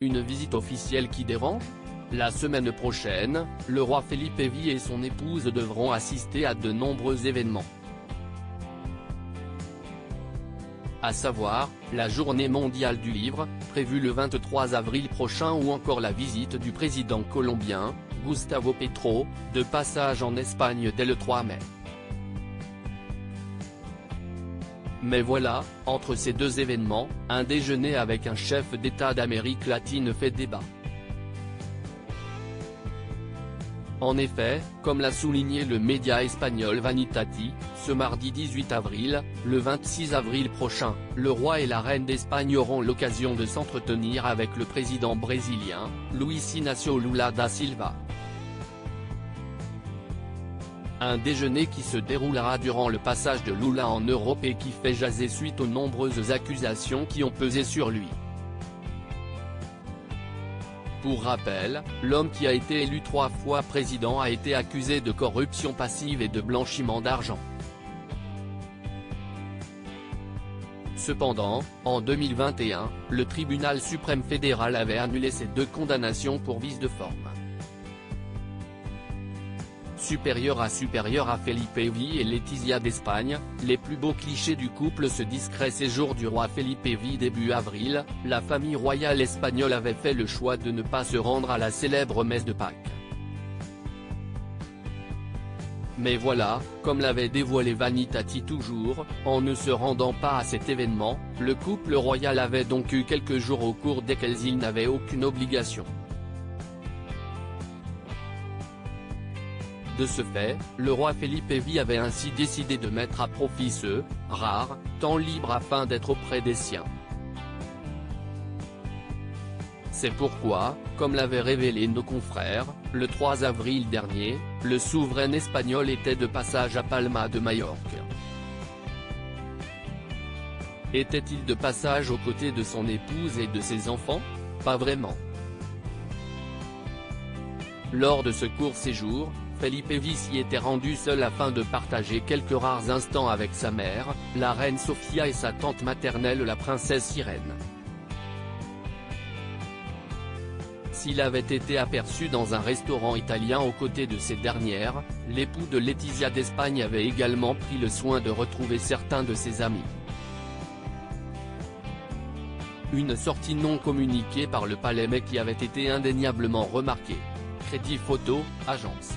une visite officielle qui dérange ? La semaine prochaine, le roi Felipe V et son épouse devront assister à de nombreux événements. À savoir, la Journée mondiale du livre, prévue le 23 avril prochain, ou encore la visite du président colombien, Gustavo Petro, de passage en Espagne dès le 3 mai. Mais voilà, entre ces deux événements, un déjeuner avec un chef d'État d'Amérique latine fait débat. En effet, comme l'a souligné le média espagnol Vanitati, ce mardi 18 avril, le 26 avril prochain, le roi et la reine d'Espagne auront l'occasion de s'entretenir avec le président brésilien, Luiz Inácio Lula da Silva. Un déjeuner qui se déroulera durant le passage de Lula en Europe et qui fait jaser suite aux nombreuses accusations qui ont pesé sur lui. Pour rappel, l'homme qui a été élu 3 fois président a été accusé de corruption passive et de blanchiment d'argent. Cependant, en 2021, le tribunal suprême fédéral avait annulé ces 2 condamnations pour vice de forme. Supérieur à Felipe V et Letizia d'Espagne, les plus beaux clichés du couple. Ce discret séjour du roi Felipe V début avril, la famille royale espagnole avait fait le choix de ne pas se rendre à la célèbre messe de Pâques. Mais voilà, comme l'avait dévoilé Vanitati toujours, en ne se rendant pas à cet événement, le couple royal avait donc eu quelques jours au cours desquels il n'avait aucune obligation. De ce fait, le roi Felipe V avait ainsi décidé de mettre à profit ce rare temps libre afin d'être auprès des siens. C'est pourquoi, comme l'avaient révélé nos confrères, le 3 avril dernier, le souverain espagnol était de passage à Palma de Majorque. Était-il de passage aux côtés de son épouse et de ses enfants? Pas vraiment. Lors de ce court séjour, Felipe V s'y était rendu seul afin de partager quelques rares instants avec sa mère, la reine Sofia, et sa tante maternelle, la princesse Irène. S'il avait été aperçu dans un restaurant italien aux côtés de ces dernières, l'époux de Letizia d'Espagne avait également pris le soin de retrouver certains de ses amis. Une sortie non communiquée par le palais mais qui avait été indéniablement remarquée. Crédit photo, agence.